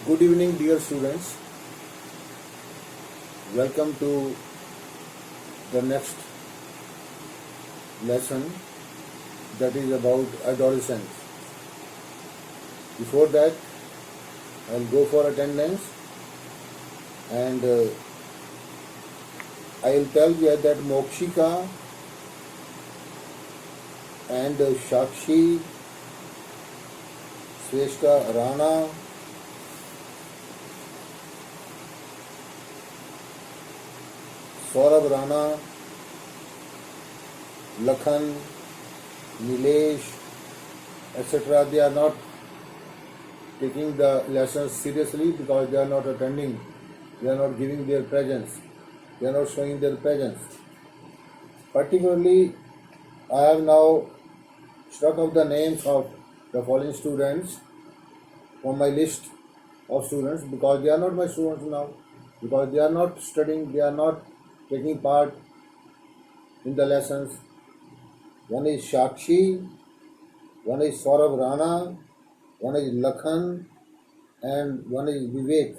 Good evening, dear students. Welcome to the next lesson that is about adolescence. Before that, I'll go for attendance and I'll tell you that Mokshika and Shakshi, Shrestha Rana, Saurabh Rana, Lakhan, Nilesh, etc. They are not taking the lessons seriously because they are not attending, they are not giving their presence, they are not showing their presence. Particularly, I have now struck out the names of the following students from my list of students because they are not my students now, because they are not studying, they are not taking part in the lessons. One is Shakshi, one is Saurabh Rana, one is Lakhan, and one is Vivek.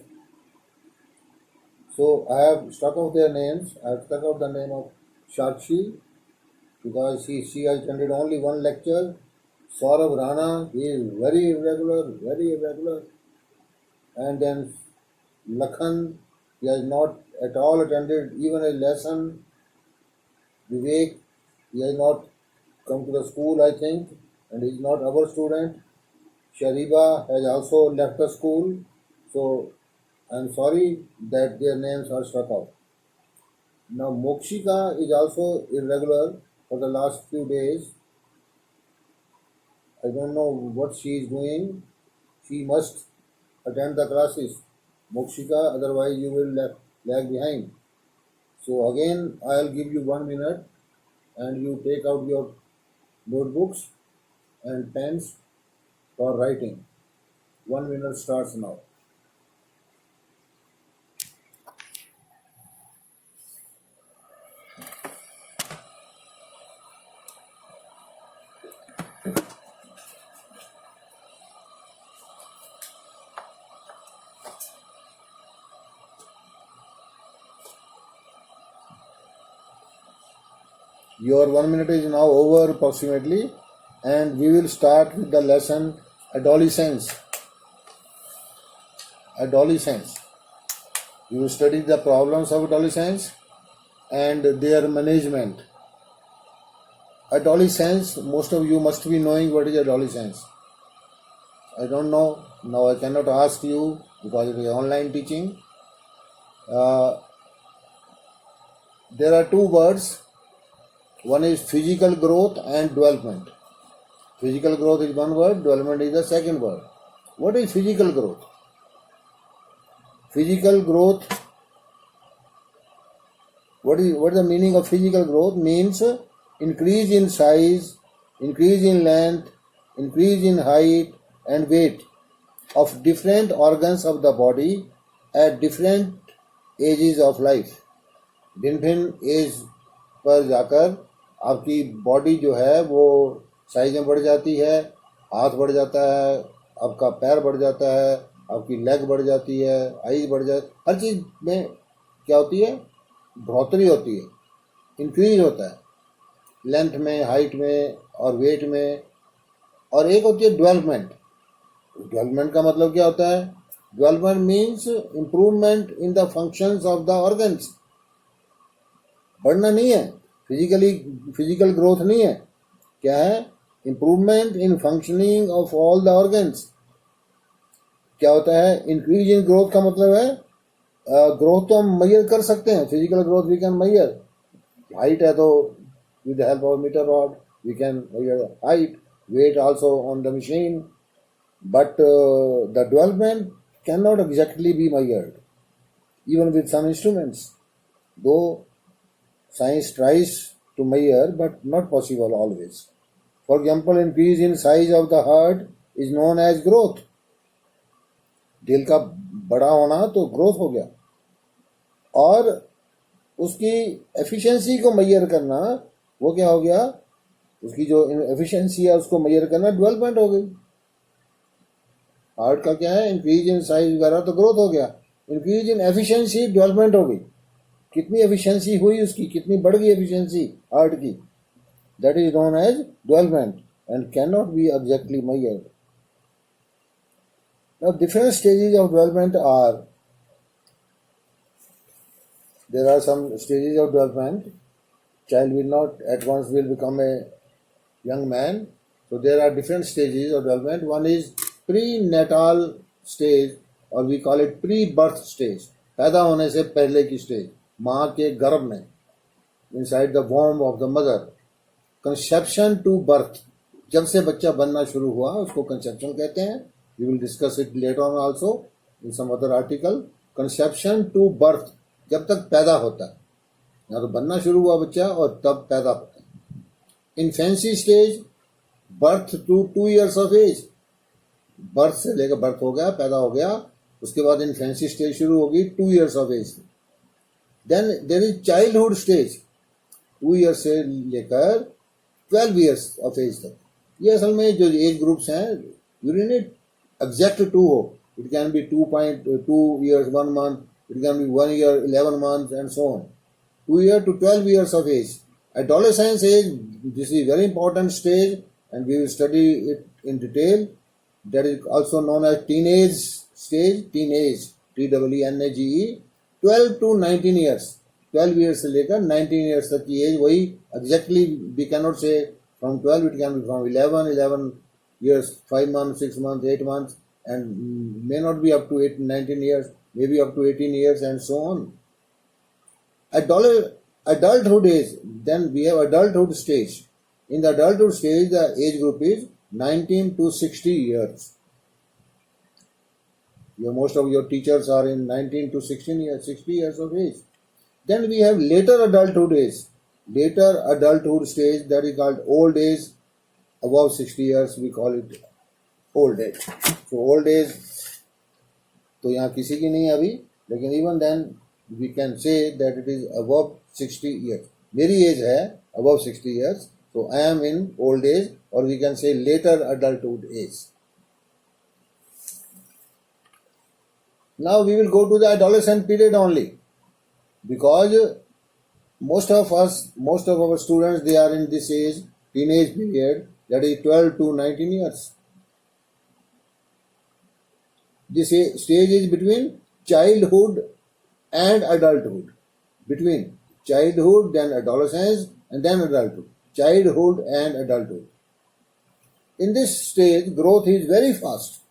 So I have struck out their names. I have struck out the name of Shakshi because she has attended only one lecture. Saurabh Rana, he is very irregular. And then Lakhan, he has not at all attended even a lesson. Vivek, he has not come to the school, I think, and he is not our student. Shariba has also left the school, so I am sorry that their names are struck out. Now Mokshika is also irregular for the last few days. I don't know what she is doing. She must attend the classes, Mokshika, otherwise you will lag behind. So again, I'll give you 1 minute and you take out your notebooks and pens for writing. 1 minute starts now. Your 1 minute is now over approximately, and we will start with the lesson adolescence. Adolescence. You will study the problems of adolescence and their management. Adolescence, most of you must be knowing what is adolescence. I don't know. Now I cannot ask you because it is online teaching. There are two words. One is physical growth and development. Physical growth is one word, development is the second word. What is physical growth? Physical growth, what is the meaning of physical growth? Means increase in size, increase in length, increase in height and weight of different organs of the body at different ages of life. भिन्न as per जाकर आपकी body जो है वो size में बढ़ जाती है, हाथ बढ़ जाता है, आपका पैर बढ़ जाता है, आपकी लेग बढ़ जाती है, आईज बढ़ जाती है, हर चीज़ में क्या होती है? बढ़ोतरी होती है, इंक्रीज होता है लेंथ में, हाइट में और वेट में. और एक होती है डेवलपमेंट. डेवलपमेंट का मतलब क्या होता है? Development means improvement in the functions of the organs. बढ़ना नहीं है, फिजिकल ग्रोथ नहीं है. क्या है? Improvement in functioning of all the organs. क्या होता है? इंक्रीज इन ग्रोथ का मतलब है ग्रोथ तो हम मेजर कर सकते हैं. Physical growth we can measure. Height है तो with the help of meter rod we can measure height, weight also on the machine. But the development can not exactly be measured even with some instruments, though science tries to measure but not possible always. For example, increase in size of the heart is known as growth. दिल का बड़ा होना तो growth हो गया, और उसकी efficiency को मेजर करना वो क्या हो गया? उसकी जो एफिशिएंसी है उसको मेजर करना डेवलपमेंट हो गई. हार्ट का क्या है, इंक्रीज इन साइज वगैरह तो ग्रोथ हो गया, इंक्रीज इन एफिशिएंसी डेवलपमेंट हो गई, कितनी एफिशिएंसी हुई उसकी, कितनी बढ़ गई एफिशिएंसी हार्ट की, that is known as development and can not be exactly measured. Now different stages of development are, there are some stages of development. Child will not at once will become a young man. So there are different stages of development. One is prenatal stage और we call it pre-birth stage. पैदा होने से पहले की stage, माँ के गर्भ में, inside the womb of the mother. Conception to birth, जब से बच्चा बनना शुरू हुआ उसको conception कहते हैं. We will discuss it later on also in some other article. Conception to birth, जब तक पैदा होता है, या तो बनना शुरू हुआ बच्चा और तब पैदा होता है. Infancy stage, birth to 2 years of age, birth से लेकर बर्थ हो गया, पैदा हो गया, उसके बाद इन्फेंसी स्टेज शुरू होगी 2 years of age. Then there is childhood stage, 2 years से लेकर 12 years ऑफ एज तक. ये असल में जो एज ग्रुप्स हैं, यू नीड एग्जैक्ट 2 हो, it can be 2.2 years 1 month, it can be 1 year 11 months and so on. 2 years to 12 years of age. Adolescence age, this is a very important stage and we will study it in detail. That is also known as teenage stage, teenage, TEENAGE, 12 to 19 years. 12 years से लेकर 19 years तक की as, वही exactly we cannot say from 12, it can be from 11 years, 5 months, 6 months, 8 months, and may not be up to 19 years, maybe up to 18 years and so on. Adulthood age, then we have adulthood stage. In the adulthood stage, the age group is 19 to 60 years. Most of your teachers are in 19 to 16 years, 60 years of age. Then we have later adulthood age. Later adulthood stage, that is called old age. Above 60 years, we call it old age. So old age तो यहाँ किसी की नहीं है अभी, लेकिन even then we can say that it is above 60 years. मेरी age है above 60 years, so I am in old age, or we can say later adulthood age. Now we will go to the adolescent period only, because most of our students, they are in this age, teenage period, that is 12 to 19 years. This stage is between childhood and adulthood. Between childhood, then adolescence, and then adulthood. Childhood and adulthood. In this stage, growth is very fast.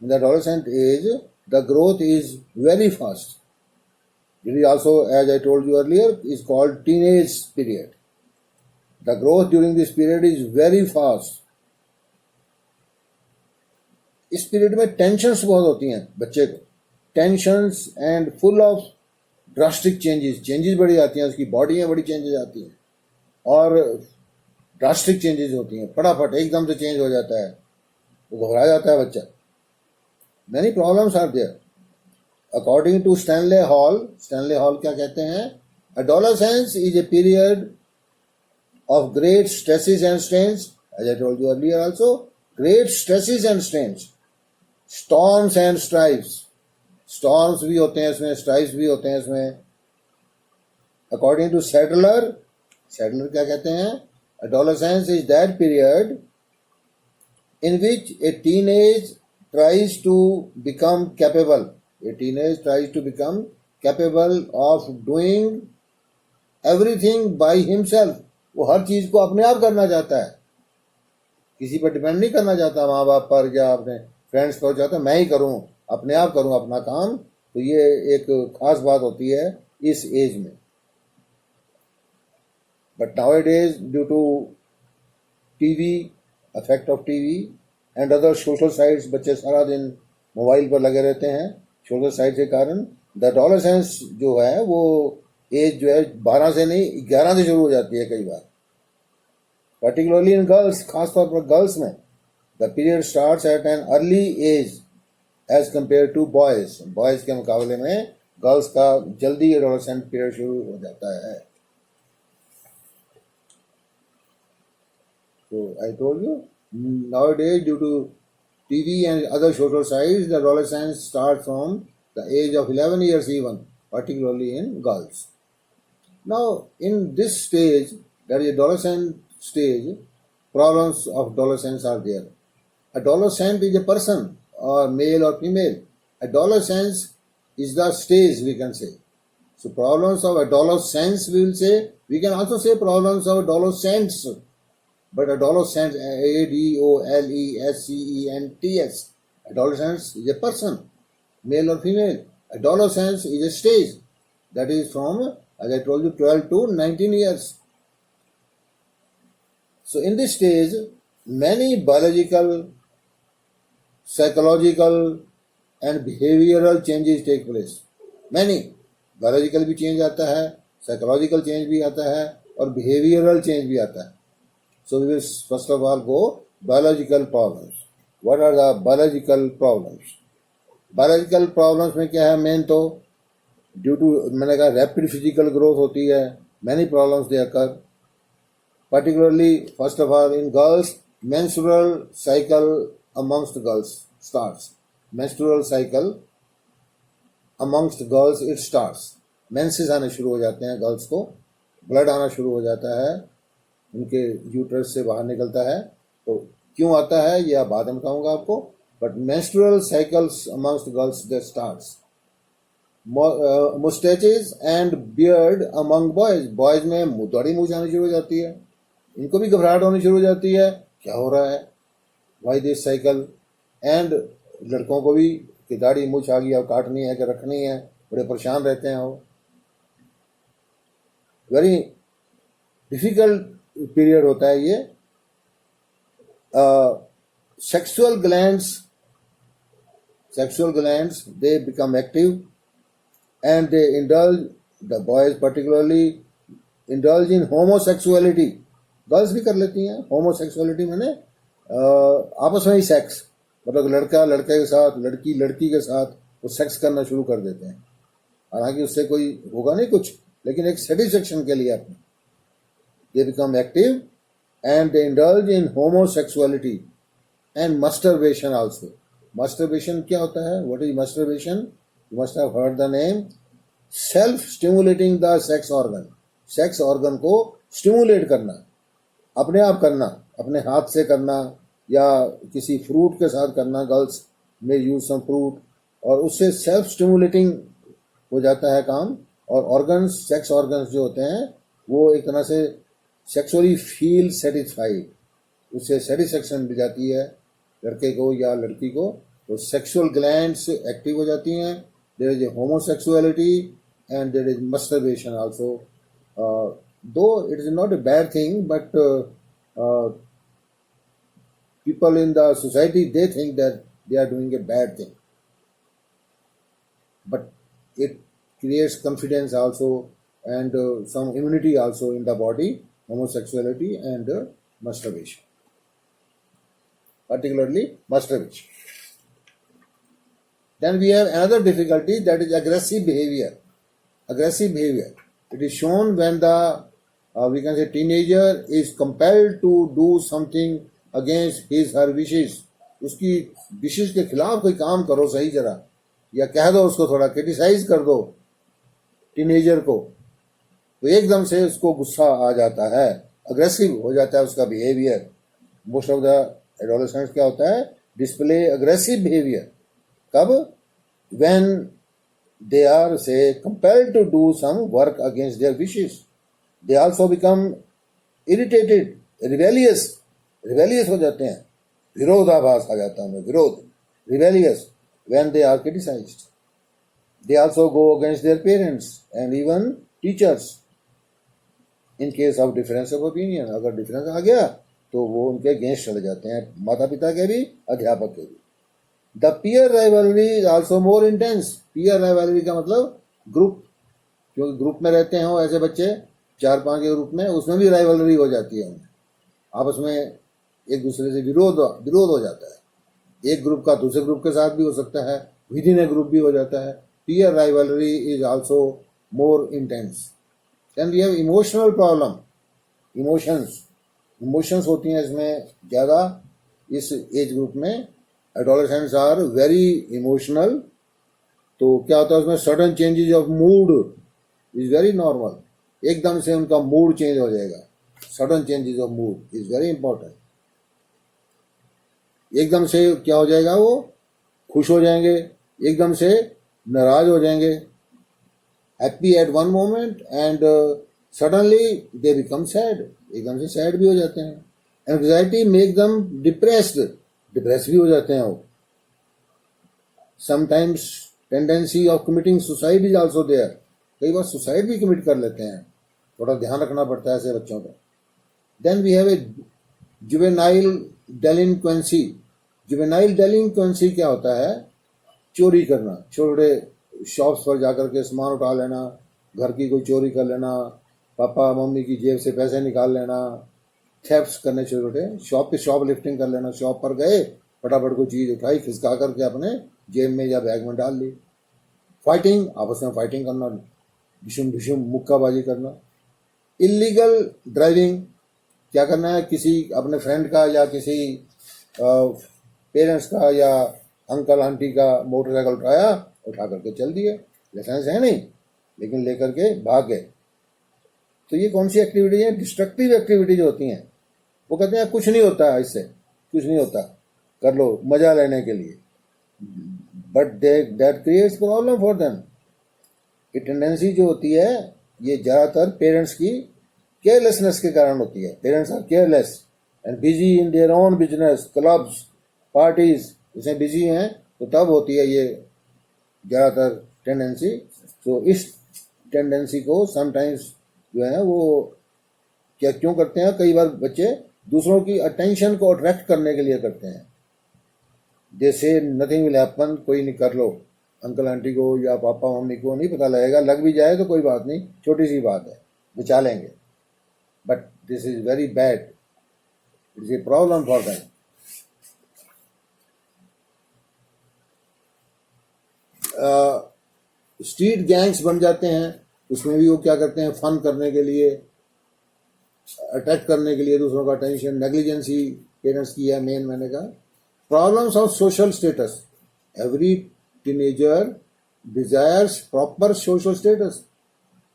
In the adolescent age, the growth is very fast. It is also, as I told you earlier, is called teenage period. The growth during this period is very fast. इस period में tensions बहुत होती हैं बच्चे को, tensions and full of drastic changes बड़ी आती हैं, उसकी बॉडी में बड़ी चेंजेस आती हैं और ड्रास्टिक चेंजेस होती हैं, फटाफट एकदम से चेंज हो जाता है, वो घबरा जाता है बच्चा. Many problems are there. According to Stanley Hall क्या कहते हैं? Adolescence is a period of great stresses and strains, as I told you earlier also, great stresses and strains, storms and strifes. Storms भी होते हैं इसमें, strifes भी होते हैं इसमें. According to Sadler क्या कहते हैं? Adolescence is that period in which a teenage tries to become capable. A teenage tries to become capable of doing everything by himself. वो हर चीज को अपने आप करना चाहता है, किसी पर डिपेंड नहीं करना चाहता, माँ बाप पर या अपने फ्रेंड्स पर. चाहता है मैं ही करूं, अपने आप करूं अपना काम. तो ये एक खास बात होती है इस एज में. But now it is due to TV, effect of TV and other social sites, बच्चे सारा दिन मोबाइल पर लगे रहते हैं. सोशल साइट के कारण द एडोलेसेंस जो है वो एज जो है 12 से नहीं 11 से शुरू हो जाती है कई बार. पर्टिकुलरली इन गर्ल्स, खासतौर पर गर्ल्स में the period starts at an early age as compare to boys. Boys के मुकाबले में गर्ल्स का जल्दी एडोलेसेंट पीरियड शुरू हो जाता है. तो I told you nowadays due to TV and other social sites, the adolescence starts from the age of 11 years even, particularly in girls. Now, in this stage, that is adolescent stage, problems of adolescence are there. Adolescent is a person, or male or female. Adolescence is the stage, we can say. So problems of adolescence, we will say. We can also say problems of adolescents. But adolescent, adolescents. Adolescence is a person, male or female. Adolescence is a stage. That is from, as I told you, 12 to 19 years. So in this stage, many biological, psychological and behavioral changes take place. Many. Biological भी change आता है, psychological change भी आता है और behavioural change भी आता है. So we will first of all go biological problems. What are the biological problems? Biological problems में क्या है मेन तो ड्यू टू मैंने कहा रैपिड फिजिकल ग्रोथ होती है. Many problems they occur. Particularly first of all in girls, menstrual cycle amongst girls starts. Menstrual cycle amongst girls it starts. Menses आने शुरू हो जाते हैं गर्ल्स को, ब्लड आना शुरू हो जाता है, उनके यूट्रस से बाहर निकलता है. तो क्यों आता है यह बाद में बताऊंगा आपको. But menstrual cycles amongst girls that starts. Moustaches and beard among boys. Boys में दाढ़ी मूछ आनी शुरू हो जाती है, इनको भी घबराहट होनी शुरू हो जाती है, क्या हो रहा है, वाई दिस साइकिल. एंड लड़कों को भी कि दाढ़ी मूछ आ गई, अब काटनी है कि रखनी है, बड़े परेशान रहते हैं वो. वेरी डिफिकल्ट पीरियड होता है ये. Sexual glands they become active and they indulge, the boys particularly indulge in homosexuality. Girls भी कर लेती हैं होमोसेक्सुअलिटी, मैंने आपस में ही सेक्स, मतलब लड़का लड़के के साथ, लड़की लड़की के साथ वो सेक्स करना शुरू कर देते हैं. हालांकि उससे कोई होगा नहीं कुछ, लेकिन एक सेटिस्फेक्शन के लिए अपने. They become active and they indulge in homosexuality and masturbation also. Masturbation क्या होता है? What is masturbation? You must have heard the name. Self stimulating the sex organ. Sex organ को स्टिमुलेट करना, अपने आप करना, अपने हाथ से करना या किसी फ्रूट के साथ करना. गर्ल्स में यूज सम फ्रूट, और उससे सेल्फ स्टिमुलेटिंग हो जाता है काम. और ऑर्गन्स, सेक्स ऑर्गन्स जो होते हैं वो एक तरह से सेक्सुअली फील सेटिस्फाइड, उससे सेटिस्फेक्शन मिल जाती है लड़के को या लड़की को. तो सेक्सुअल ग्लैंड्स एक्टिव हो जाती हैं. There is a homosexuality and there is masturbation also. Though it is not a bad thing, but people in the society, they think that they are doing a bad thing, but it creates confidence also and some immunity also in the body. Homosexuality and masturbation, particularly masturbation. Then we have another difficulty, that is aggressive behavior. It is shown when the we can say teenager is compelled to do something against his her विशेष. उसकी विशेष के खिलाफ कोई काम करो सही जरा, या कह दो उसको, थोड़ा क्रिटिसाइज कर दो टीनेजर को, तो एकदम से उसको गुस्सा आ जाता है, अग्रेसिव हो जाता है उसका behaviour. Most of the adolescents क्या होता है? Display aggressive behaviour. कब? When they are so compelled to do some work against their wishes. They also become irritated, rebellious हो जाते हैं, विरोधाभास आ जाता है, विरोध, rebellious when they are criticised. They also go against their parents and even teachers in case of difference of opinion. अगर difference आ गया तो वो उनके अगेंस्ट चले जाते हैं, माता पिता के भी, अध्यापक के भी. The peer rivalry is also more intense. Peer rivalry का मतलब ग्रुप, क्योंकि ग्रुप में रहते हैं ऐसे बच्चे 4-5 के ग्रुप में, उसमें भी राइवलरी हो जाती है, आपस में एक दूसरे से विरोध हो जाता है. एक ग्रुप का दूसरे ग्रुप के साथ भी हो सकता है, विद इन ए ग्रुप भी हो जाता है. Peer rivalry is also more intense. Then we have emotional problem. Emotions होती हैं इसमें ज़्यादा इस एज ग्रुप में. एडोलेसेंट्स आर वेरी इमोशनल, तो क्या होता है उसमें sudden changes of mood is very normal. एकदम से उनका मूड चेंज हो जाएगा। Sudden changes of mood is very important. एकदम से क्या हो जाएगा, वो खुश हो जाएंगे, एकदम से नाराज हो जाएंगे, happy at one moment and suddenly they become sad, एकदम से सैड भी हो जाते हैं। Anxiety make them depressed, depress भी हो जाते हैं वो। Sometimes tendency of committing suicide is also there, कई बार सुसाइड भी कमिट कर लेते हैं, थोड़ा ध्यान रखना पड़ता है ऐसे बच्चों का। Then we have a juvenile delinquency. Juvenile delinquency क्या होता है, चोरी करना, छोटे शॉप्स पर जाकर के सामान उठा लेना, घर की कोई चोरी कर लेना, पापा मम्मी की जेब से पैसे निकाल लेना, थेफ्ट्स करने छोटे छोटे, शॉप पे शॉप लिफ्टिंग कर लेना, शॉप पर गए फटाफट कोई चीज उठाई खिसका करके अपने जेब में या बैग में डाल ली। फाइटिंग, आपस में फाइटिंग करना, ढिशुम ढिशुम मुक्काबाजी करना। इलीगल ड्राइविंग, क्या करना है, किसी अपने फ्रेंड का या किसी पेरेंट्स का या अंकल आंटी का मोटरसाइकिल उठाया, उठा करके चल दिए, लाइसेंस है नहीं लेकिन लेकर के भाग गए। तो ये कौन सी एक्टिविटी है, डिस्ट्रक्टिव एक्टिविटीज होती हैं। वो कहते हैं कुछ नहीं होता, इससे कुछ नहीं होता, कर लो मजा लेने के लिए, but that creates problem for them. ये टेंडेंसी जो होती है ये ज्यादातर पेरेंट्स की केयरलेसनेस के कारण होती है। Parents are careless and busy in their own business, clubs, parties, इसमें बिजी हैं, तो तब होती है ये ज्यादातर टेंडेंसी। तो इस टेंडेंसी को समटाइम्स जो है वो क्या क्यों करते हैं, कई बार बच्चे दूसरों की अटेंशन को अट्रैक्ट करने के लिए करते हैं। जैसे नथिंग विल हैपन, कोई नहीं, कर लो, अंकल आंटी को या पापा मम्मी को नहीं पता लगेगा, लग भी जाए तो कोई बात नहीं, छोटी सी बात है, बचा लेंगे। But this is very bad, it is a problem for them. Street gangs बन जाते हैं, उसमें भी वो क्या करते हैं, फन करने के लिए, अटैक करने के लिए दूसरों का अटेंशन। नेग्लिजेंसी पेरेंट्स की है मेन, मैंने कहा। Problems of social status, every teenager desires proper social status,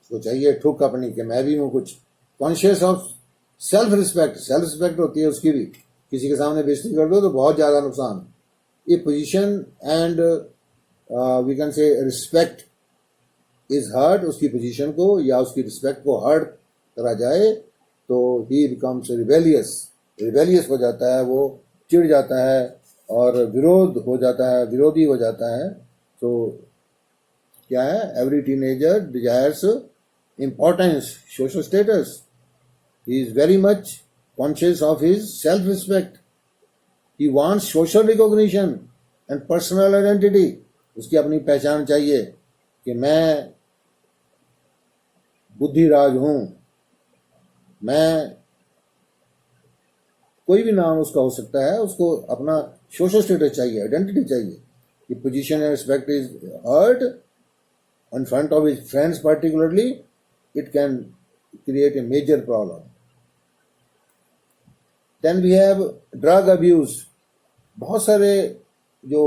उसको चाहिए ठुक अपनी कि मैं भी हूँ कुछ। Conscious of self respect, self respect होती है उसकी भी, किसी के सामने बेइज्जती कर दो तो बहुत ज्यादा नुकसान। ये position and we can say respect is hurt, उसकी पोजीशन को या उसकी रिस्पेक्ट को हर्ट करा जाए तो ही बिकम्स रिबेलियस, रिबेलियस हो जाता है, वो चिढ़ जाता है और विरोध हो जाता है, विरोधी हो जाता है। तो क्या है, every teenager desires importance, social status, he is very much conscious of his self respect, he wants social recognition and personal identity, उसकी अपनी पहचान चाहिए कि मैं बुद्धिराज हूं, मैं, कोई भी नाम उसका हो सकता है, उसको अपना सोशल स्टेटस चाहिए, आइडेंटिटी चाहिए। कि position and respect is hurt in front of his friends particularly, it can create a major problem. Then we have drug abuse. बहुत सारे जो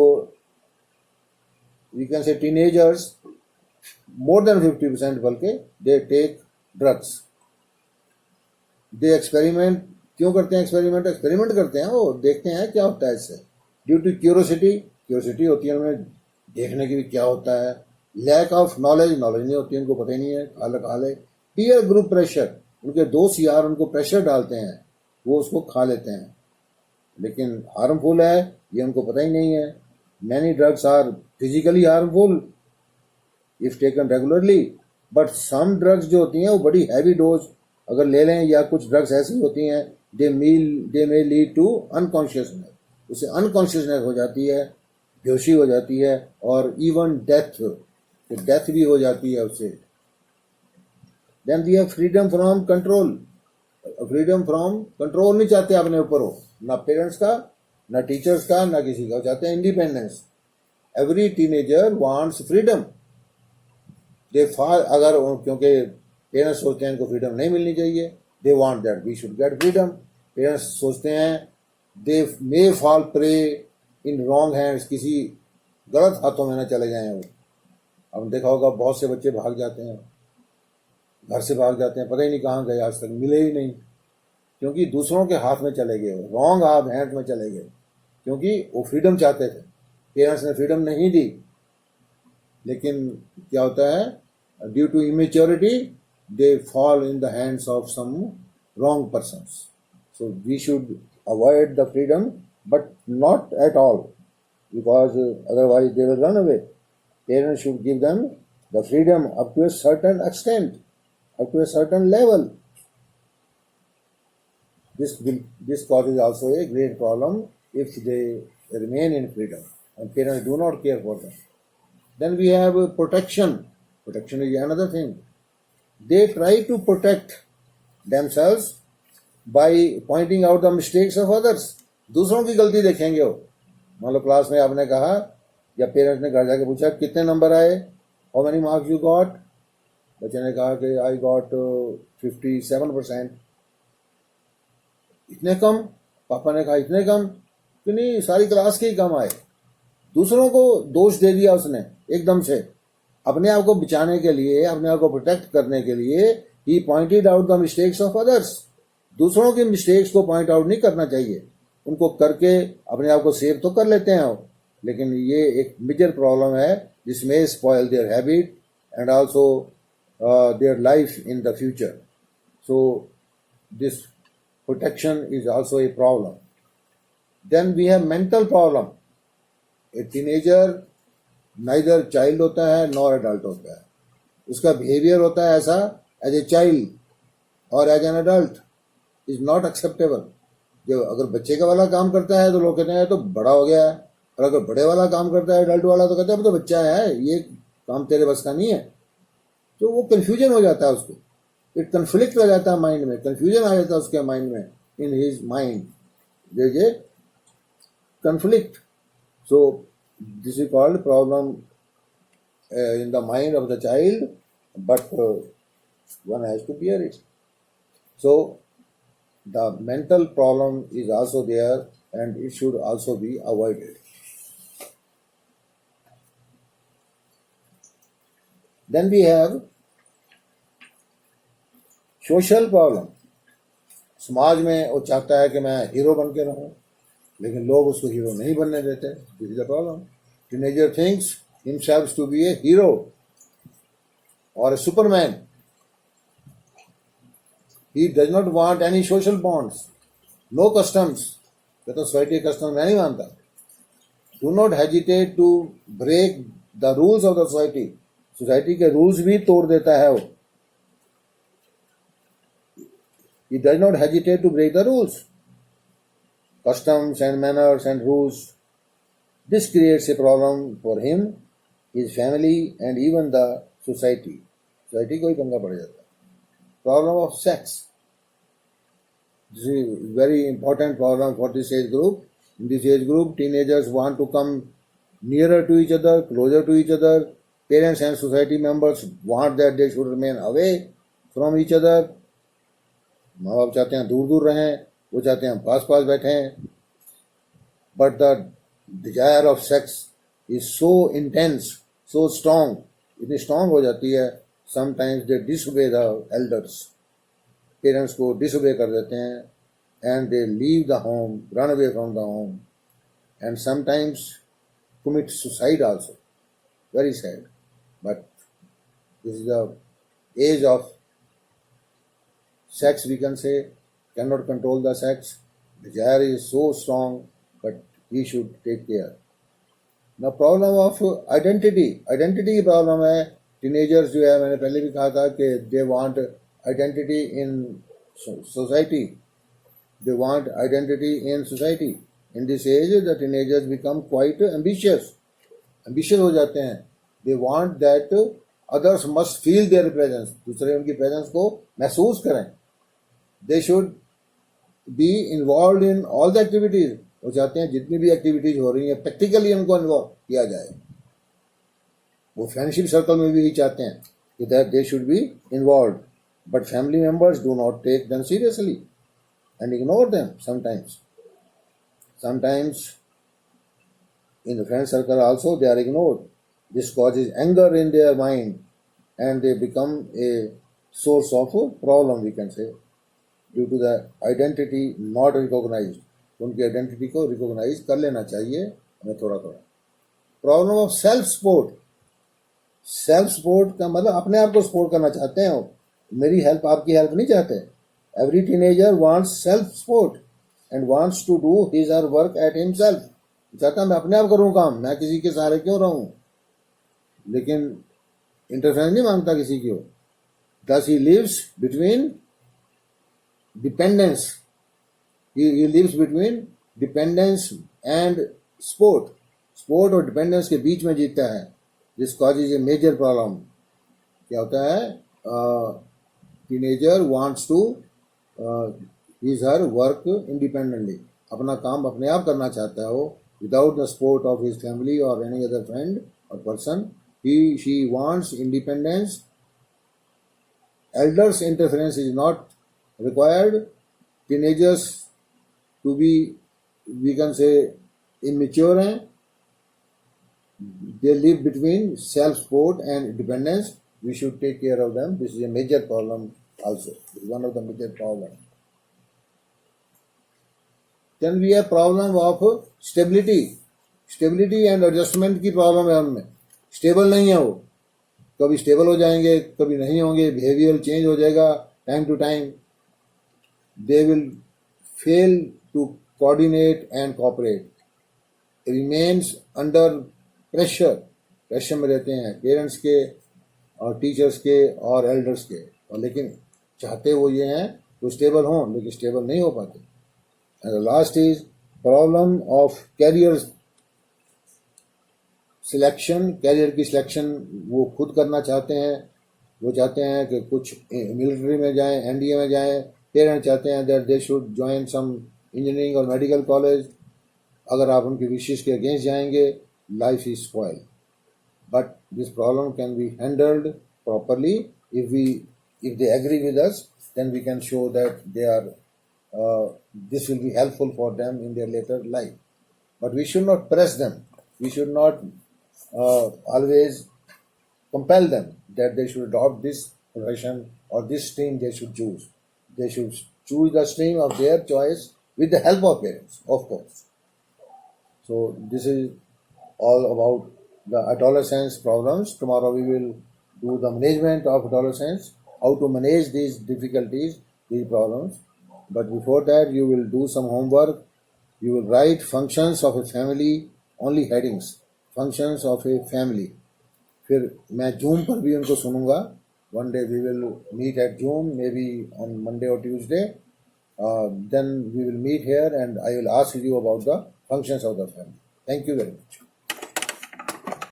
we can say teenagers, more than 50% बल्कि they take drugs. They experiment, क्यों करते हैं experiment, experiment करते हैं, वो देखते हैं क्या होता है इससे। ड्यू टू क्यूरोसिटी, क्यूरोसिटी होती है उनमें देखने की भी क्या होता है। लैक ऑफ नॉलेज, नॉलेज नहीं होती, उनको पता ही नहीं है, खा ले। पीयर ग्रुप प्रेशर, उनके दोस्त यार उनको प्रेशर डालते हैं, वो उसको खा लेते हैं, लेकिन हार्मफुल है ये उनको पता ही नहीं है। Many drugs are physically harmful if taken regularly, but some drugs जो होती हैं वो बड़ी हैवी डोज अगर ले लें, या कुछ ड्रग्स ऐसी होती हैं they may lead to unconsciousness, उससे अनकॉन्शियसनेस हो जाती है, बेहोशी हो जाती है और इवन डेथ भी हो जाती है उससे। Then we have freedom from control, freedom from control नहीं चाहते अपने ऊपर हो, ना पेरेंट्स का, ना टीचर्स का, ना किसी का, चाहते हैं independence. Every teenager wants freedom, they far, अगर क्योंकि पेरेंट्स सोचते हैं इनको फ्रीडम नहीं मिलनी चाहिए, they want that we should get freedom. Parents सोचते हैं they may fall prey in wrong hands, किसी गलत हाथों में ना चले जाएं वो। अब देखा होगा बहुत से बच्चे भाग जाते हैं, घर से भाग जाते हैं, पता ही नहीं कहाँ गए, आज तक मिले ही नहीं, क्योंकि दूसरों के हाथ में चले गए, रॉन्ग हाथ हैंड में चले गए, क्योंकि वो फ्रीडम चाहते थे, पेरेंट्स ने फ्रीडम नहीं दी। लेकिन क्या होता है, due to immaturity they fall in the hands of some wrong persons. So we should avoid the freedom, but not at all, because otherwise they will run away. Parents should give them the freedom up to a certain extent, up to a certain level. This causes also a great problem if they remain in freedom and parents do not care for them. Then we have protection. Protection is another thing. They try to protect themselves by pointing out the mistakes of others. दूसरों की गलती देखेंगे वो। मान लो class में आपने कहा या पेरेंट्स ने घर जाके पूछा कितने नंबर आए, how many marks you got, बच्चे ने कहा कि आई गॉट 57%। इतने कम? पापा ने कहा इतने कम कि नहीं, सारी क्लास के ही कम आए। दूसरों को दोष दे दिया उसने एकदम से। अपने आप को बचाने के लिए, अपने आप को प्रोटेक्ट करने के लिए ही pointed out the mistakes of others. दूसरों के मिस्टेक्स को पॉइंट आउट नहीं करना चाहिए, उनको करके अपने आप को सेव तो कर लेते हैं, लेकिन ये एक मेजर प्रॉब्लम है जिसमें spoil their habit and also their life in the future. So this protection is also a problem. Then we have mental problem. A teenager neither child होता है नॉर एडल्ट होता है, उसका बिहेवियर होता है ऐसा एज ए चाइल्ड और as an adult is not acceptable. जब अगर बच्चे का वाला काम करता है तो लोग कहते हैं तो बड़ा हो गया है, और अगर बड़े वाला काम करता है एडल्ट वाला तो कहते हैं अब तो बच्चा है, ये काम तेरे बस का नहीं है। तो वो कन्फ्यूजन हो जाता है उसको, एक कन्फ्लिक्ट हो जाता है माइंड में, कन्फ्यूजन आ जाता है उसके माइंड में, in his mind there is a conflict. So this is called problem in the mind of the child, but one has to bear it. So the mental problem is also there and it should also be avoided. Then we have social problem. समाज में वो चाहता है कि मैं hero बन के रहूं, लेकिन लोग उसको हीरो नहीं बनने देते। This is the problem. Teenager thinks himself to be a hero और a superman. He does not want any social bonds, no customs. कहता सोसाइटी के कस्टम मैं नहीं मानता। Do not hesitate to break the rules of the society. Society के rules भी तोड़ देता है वो। He does not hesitate to break the rules, customs and manners and rules. This creates a problem for him, his family and even the society. Society को ही पंगा पड़ जाता है। Problem of sex. This is a very important problem for this age group. In this age group, teenagers want to come nearer to each other, closer to each other. Parents and society members want that they should remain away from each other. माँ बाप चाहते हैं दूर दूर रहें, वो चाहते हैं पास पास बैठें। But the desire of sex is so intense, so strong, इतनी strong हो जाती है, sometimes they disobey the elders. Parents को डिसोबे कर देते हैं, and they leave the home, run away from the home, and sometimes commit suicide also. Very sad. But this is the age of sex, we can say, cannot control the sex. Desire is so strong, but we should take care. Now problem of identity. Identity की problem है। Teenagers जो है, मैंने पहले भी कहा था कि they want identity in society, they want identity in society. In this age the teenagers become quite ambitious हो जाते हैं। They want that others must feel their presence, दूसरे उनकी प्रेजेंस को महसूस करें। They should be involve in all the activities. वो चाहते हैं जितनी भी एक्टिविटीज हो रही हैं प्रैक्टिकली उनको इन्वॉल्व किया जाए। वो फ्रेंडशिप सर्कल में भी यही चाहते हैं कि that they should be involve, but family members do not take them seriously and ignore them sometimes. Sometimes in the friend circle also they are ignored. This causes anger in their mind and they become a source of problem, we can say, due to the identity not recognized. उनकी identity को recognise कर लेना चाहिए हमें थोड़ा थोड़ा. Problem of self support. Self support का मतलब अपने आप को सपोर्ट करना चाहते हैं. मेरी हेल्प आपकी हेल्प नहीं चाहते. Every teenager wants self support and wants to do his और वर्क एट हिमसेल्फ. चाहता मैं अपने आप करूं काम, मैं किसी के सहारे क्यों रहूं. लेकिन इंटरफेरेंस नहीं मांगता किसी की. Thus he lives between dependence. He lives between dependence and sport. Sport और डिपेंडेंस के बीच में जीता है. This causes a major problem. क्या होता है, teenager wants to his her work independently. अपना काम अपने आप करना चाहता है वो, without the support of his family और एनी अदर फ्रेंड और person. She wants independence. Elders' interference is not required. Teenagers to be, we can say, immature हैं. They live between self-support and dependence. We should take care of them. This is a major problem also. This is one of the major problems. Then we have problem of stability. Stability and adjustment की problem है उनमें. Stable नहीं है वो. कभी stable हो जाएंगे, कभी नहीं होंगे. बिहेवियर चेंज हो जाएगा time to time. They will fail to coordinate and cooperate. Remains under pressure. Pressure में रहते हैं पेरेंट्स के और टीचर्स के और एल्डर्स के. और लेकिन चाहते वो ये हैं तो स्टेबल हों, लेकिन स्टेबल नहीं हो पाते. And last is problem of career selection. Career की सिलेक्शन वो खुद करना चाहते हैं. वो चाहते हैं कि कुछ मिलिट्री में जाएं, एनडीए में जाएं. पेरेंट्स चाहते हैं that they should join some engineering और मेडिकल कॉलेज. अगर आप उनकी विशेष के अगेंस्ट जाएंगे, life is spoil. But this problem can be handled properly if they agree with us, then we can show that they are this will be helpful for them in their later life. But we should not press them. We should not always compel them that they should adopt this profession or this stream they should choose. They should choose the stream of their choice with the help of parents, of course. So this is all about the adolescence problems. Tomorrow we will do the management of adolescence, how to manage these difficulties, these problems. But before that, you will do some homework. You will write functions of a family, only headings, functions of a family. फिर मैं zoom पर भी उनको सुनूंगा. One day we will meet at Zoom, maybe on Monday or Tuesday. Then we will meet here and I will ask you about the functions of the family. Thank you very much.